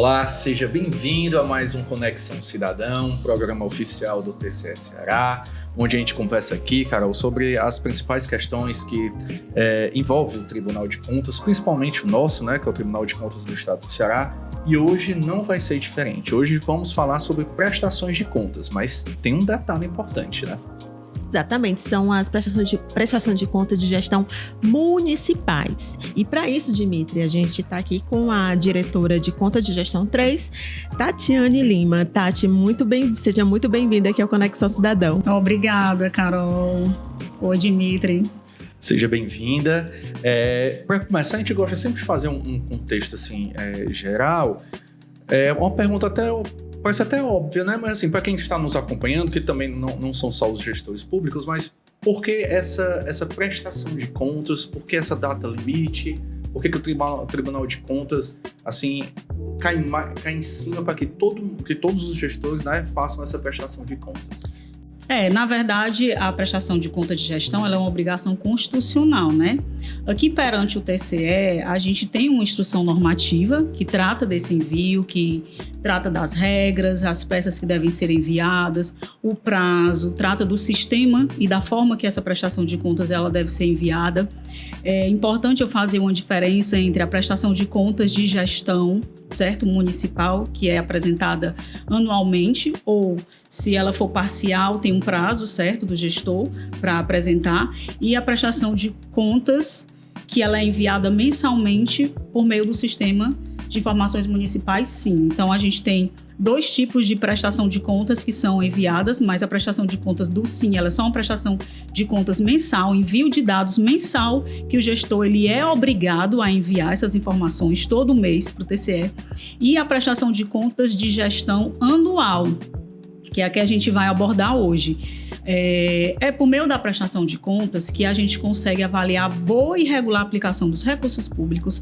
Olá, seja bem-vindo a mais um Conexão Cidadão, um programa oficial do TCE Ceará, onde a gente conversa aqui, Carol, sobre as principais questões que envolvem o Tribunal de Contas, principalmente o nosso, né, que é o Tribunal de Contas do Estado do Ceará, e hoje não vai ser diferente. Hoje vamos falar sobre prestações de contas, mas tem um detalhe importante, né? Exatamente, são as prestações de contas de gestão municipais. E para isso, Dimitri, a gente está aqui com a diretora de Contas de Gestão 3, Tatiane Lima. Tati, seja muito bem-vinda aqui ao Conexão Cidadão. Obrigada, Carol. Oi, Dimitri. Seja bem-vinda. Para começar, a gente gosta sempre de fazer um contexto assim, geral. Uma pergunta parece até óbvia, né? Mas assim, para quem está nos acompanhando, que também não são só os gestores públicos, mas por que essa prestação de contas? Por que essa data limite? Por que o Tribunal de Contas assim cai em cima para que todos os gestores, né, façam essa prestação de contas? Na verdade, a prestação de conta de gestão ela é uma obrigação constitucional, né? Aqui perante o TCE, a gente tem uma instrução normativa que trata desse envio, que trata das regras, as peças que devem ser enviadas, o prazo, trata do sistema e da forma que essa prestação de contas ela deve ser enviada. É importante eu fazer uma diferença entre a prestação de contas de gestão, certo? Municipal, que é apresentada anualmente, ou se ela for parcial, tem um prazo, certo, do gestor para apresentar, e a prestação de contas, que ela é enviada mensalmente por meio do sistema de informações municipais, sim. Então, a gente tem dois tipos de prestação de contas que são enviadas, mas a prestação de contas do SIM, ela é só uma prestação de contas mensal, envio de dados mensal, que o gestor ele é obrigado a enviar essas informações todo mês para o TCE, e a prestação de contas de gestão anual, que é a que a gente vai abordar hoje. É por meio da prestação de contas que a gente consegue avaliar a boa e regular aplicação dos recursos públicos.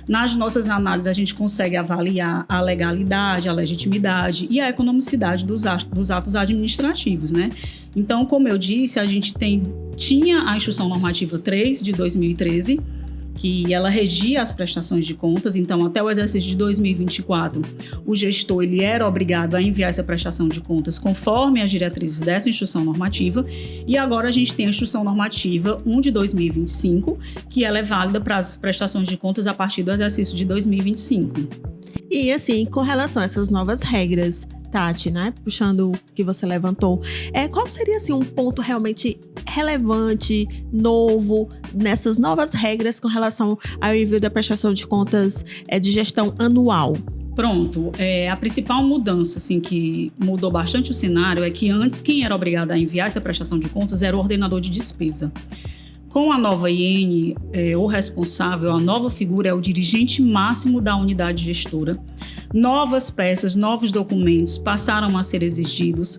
Nas nossas análises, a gente consegue avaliar a legalidade, a legitimidade e a economicidade dos atos administrativos, né? Então, como eu disse, a gente tinha a Instrução Normativa 3 de 2013, que ela regia as prestações de contas. Então, até o exercício de 2024, o gestor ele era obrigado a enviar essa prestação de contas conforme as diretrizes dessa instrução normativa. E agora a gente tem a Instrução Normativa 1 de 2025, que ela é válida para as prestações de contas a partir do exercício de 2025. E assim, com relação a essas novas regras, Tati, né, puxando o que você levantou, qual seria assim um ponto realmente relevante, novo, nessas novas regras com relação ao envio da prestação de contas de gestão anual? Pronto, a principal mudança assim, que mudou bastante o cenário é que antes quem era obrigado a enviar essa prestação de contas era o ordenador de despesa. Com a nova IN, o responsável, a nova figura é o dirigente máximo da unidade gestora. Novas peças, novos documentos passaram a ser exigidos.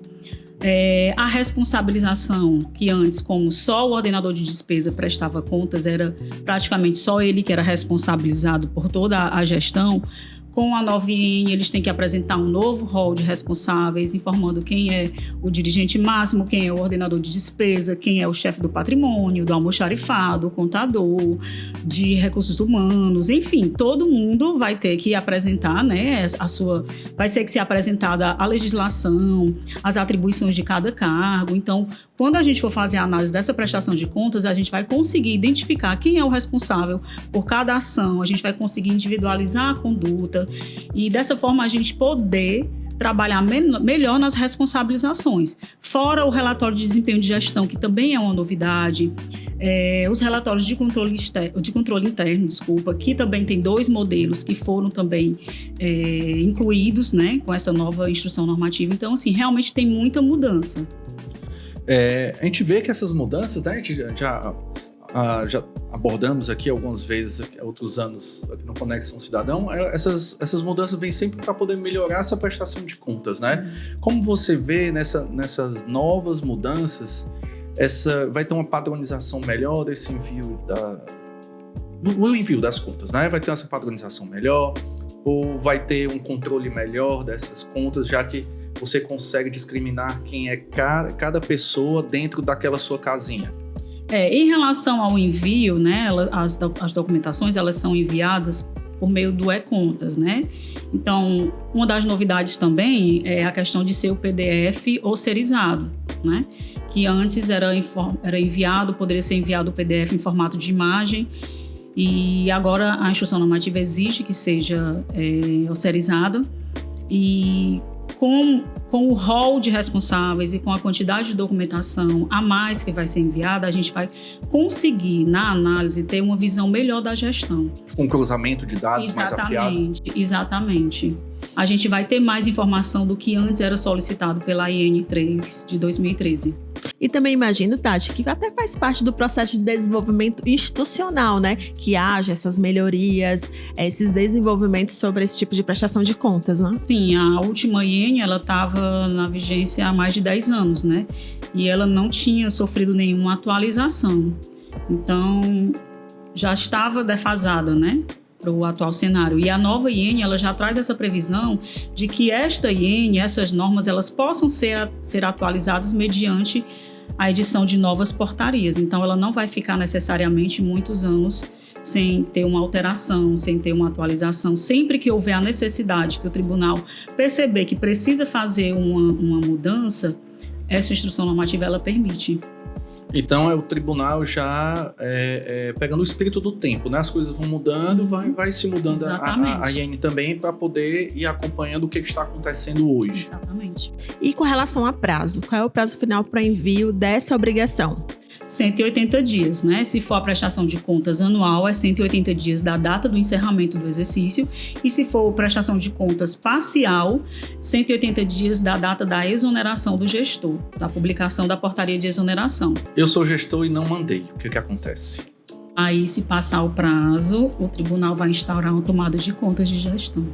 A responsabilização, que antes, como só o ordenador de despesa prestava contas, era praticamente só ele que era responsabilizado por toda a gestão. Com a nova IN, eles têm que apresentar um novo rol de responsáveis, informando quem é o dirigente máximo, quem é o ordenador de despesa, quem é o chefe do patrimônio, do almoxarifado, o contador, de recursos humanos, enfim, todo mundo vai ter que apresentar, né, vai ter que ser apresentada a legislação, as atribuições de cada cargo. Então, quando a gente for fazer a análise dessa prestação de contas, a gente vai conseguir identificar quem é o responsável por cada ação, a gente vai conseguir individualizar a conduta e dessa forma a gente poder trabalhar melhor nas responsabilizações. Fora o relatório de desempenho de gestão, que também é uma novidade, os relatórios de controle interno, que também tem 2 modelos que foram também incluídos, né, com essa nova instrução normativa. Então, assim, realmente tem muita mudança. A gente vê que essas mudanças, né, a gente já abordamos aqui algumas vezes, outros anos aqui no Conexão Cidadão, essas mudanças vêm sempre para poder melhorar essa prestação de contas, né? Como você vê nessas novas mudanças, vai ter uma padronização melhor desse envio no envio das contas, né? Vai ter essa padronização melhor, ou vai ter um controle melhor dessas contas, já que você consegue discriminar quem é cada pessoa dentro daquela sua casinha. Em relação ao envio, né, as documentações elas são enviadas por meio do e-contas, né? Então, uma das novidades também é a questão de ser o PDF osserizado, né? Que antes era enviado, poderia ser enviado o PDF em formato de imagem, e agora a instrução normativa exige que seja osserizado, e com o rol de responsáveis e com a quantidade de documentação a mais que vai ser enviada, a gente vai conseguir, na análise, ter uma visão melhor da gestão. Um cruzamento de dados mais afiado. Exatamente. A gente vai ter mais informação do que antes era solicitado pela IN 3 de 2013. E também imagino, Tati, que até faz parte do processo de desenvolvimento institucional, né? Que haja essas melhorias, esses desenvolvimentos sobre esse tipo de prestação de contas, né? Sim, a última IN, ela estava na vigência há mais de 10 anos, né? E ela não tinha sofrido nenhuma atualização. Então, já estava defasada, né? Para o atual cenário. E a nova IN, ela já traz essa previsão de que esta IN, essas normas, elas possam ser atualizadas mediante a edição de novas portarias. Então, ela não vai ficar necessariamente muitos anos sem ter uma alteração, sem ter uma atualização. Sempre que houver a necessidade que o tribunal perceber que precisa fazer uma mudança, essa instrução normativa, ela permite. Então, é o tribunal já pegando o espírito do tempo, né? As coisas vão mudando, vai se mudando a IN também para poder ir acompanhando o que está acontecendo hoje. Exatamente. E com relação a prazo, qual é o prazo final para envio dessa obrigação? 180 dias, né? Se for a prestação de contas anual, é 180 dias da data do encerramento do exercício. E se for prestação de contas parcial, 180 dias da data da exoneração do gestor, da publicação da portaria de exoneração. Eu sou gestor e não mandei. O que acontece? Aí, se passar o prazo, o tribunal vai instaurar uma tomada de contas de gestão.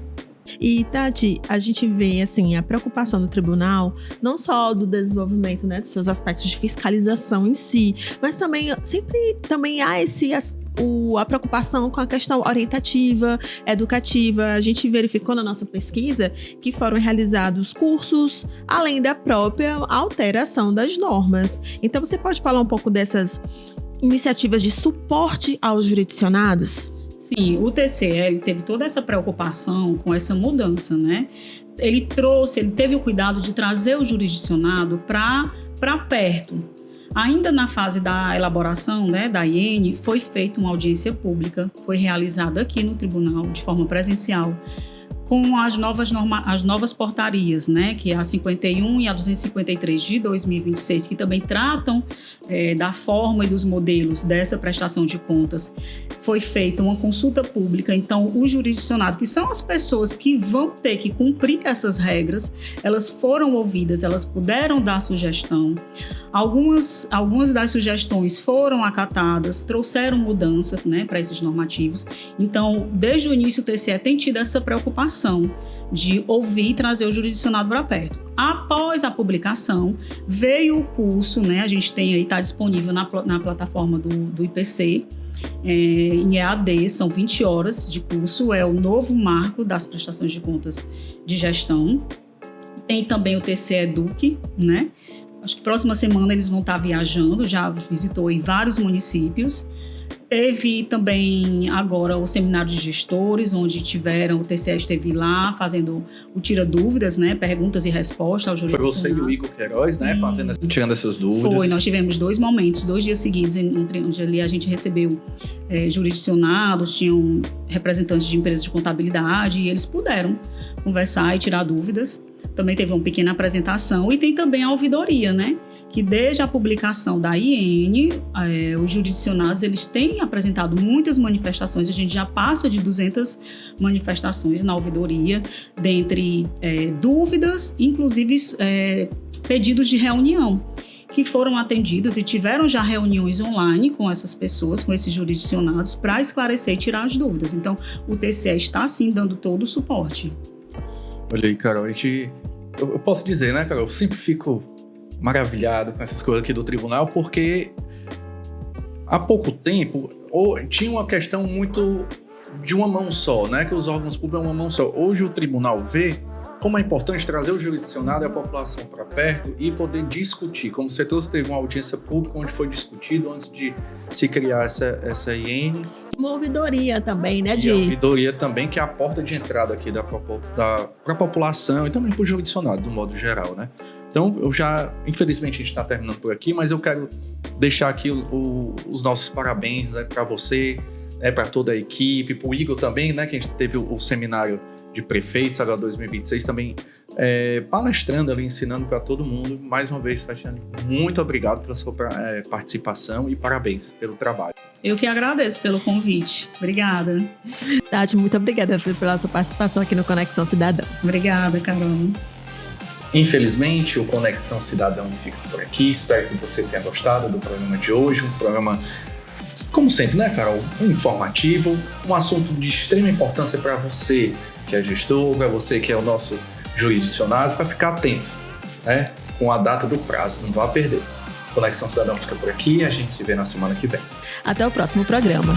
E, Tati, a gente vê, assim, a preocupação do tribunal, não só do desenvolvimento, né, dos seus aspectos de fiscalização em si, mas também, sempre também há a preocupação com a questão orientativa, educativa. A gente verificou na nossa pesquisa que foram realizados cursos, além da própria alteração das normas. Então, você pode falar um pouco dessas iniciativas de suporte aos jurisdicionados? Sim, o TCE teve toda essa preocupação com essa mudança, né? Ele teve o cuidado de trazer o jurisdicionado para perto. Ainda na fase da elaboração, né, da IN, foi feita uma audiência pública, foi realizada aqui no tribunal de forma presencial, com as novas portarias, né, que é a 51 e a 253 de 2026, que também tratam da forma e dos modelos dessa prestação de contas. Foi feita uma consulta pública, então os jurisdicionados, que são as pessoas que vão ter que cumprir essas regras, elas foram ouvidas, elas puderam dar sugestão. Algumas das sugestões foram acatadas, trouxeram mudanças, né, para esses normativos. Então, desde o início, o TCE tem tido essa preocupação de ouvir e trazer o jurisdicionado para perto. Após a publicação, veio o curso, né, a gente tem aí, está disponível na plataforma do IPC, em EAD, são 20 horas de curso, é o novo marco das prestações de contas de gestão. Tem também o TCE Eduque, né? Acho que próxima semana eles vão estar viajando, já visitou em vários municípios. Teve também agora o seminário de gestores, onde o TCE esteve lá fazendo o Tira Dúvidas, né? Perguntas e respostas ao jurisdicionado. Foi você e o Igor Queiroz, né? Tirando essas dúvidas. Foi, nós tivemos 2 momentos, 2 dias seguidos, onde ali a gente recebeu jurisdicionados, tinham representantes de empresas de contabilidade e eles puderam conversar e tirar dúvidas. Também teve uma pequena apresentação e tem também a ouvidoria, né? Que desde a publicação da IN, os jurisdicionados, eles têm apresentado muitas manifestações, a gente já passa de 200 manifestações na ouvidoria, dentre dúvidas, inclusive pedidos de reunião, que foram atendidos e tiveram já reuniões online com essas pessoas, com esses jurisdicionados, para esclarecer e tirar as dúvidas. Então, o TCE está, sim, dando todo o suporte. Olha aí, Carol, eu posso dizer, né, Carol, eu sempre fico maravilhado com essas coisas aqui do tribunal, porque há pouco tempo tinha uma questão muito de uma mão só, né, que os órgãos públicos é uma mão só. Hoje o tribunal vê como é importante trazer o jurisdicionado e a população para perto e poder discutir. Como você trouxe, teve uma audiência pública onde foi discutido antes de se criar essa IN. Uma ouvidoria também, né? E a ouvidoria também, que é a porta de entrada aqui para a população e também para o jurisdicionado, do modo geral, né? Então, infelizmente, a gente está terminando por aqui, mas eu quero deixar aqui os nossos parabéns, né, para você, né, para toda a equipe, para o Igor também, né, que a gente teve o seminário de prefeitos agora 2026 também palestrando ali, ensinando para todo mundo. Mais uma vez, Tatiane, muito obrigado pela sua participação e parabéns pelo trabalho. Eu que agradeço pelo convite. Obrigada. Tati, muito obrigada pela sua participação aqui no Conexão Cidadão. Obrigada, Carol. Infelizmente, o Conexão Cidadão fica por aqui. Espero que você tenha gostado do programa de hoje. Um programa, como sempre, né, Carol? Informativo. Um assunto de extrema importância para você que é gestor, para você que é o nosso jurisdicionado, para ficar atento, né? Com a data do prazo. Não vá perder. Conexão Cidadão fica por aqui e a gente se vê na semana que vem. Até o próximo programa.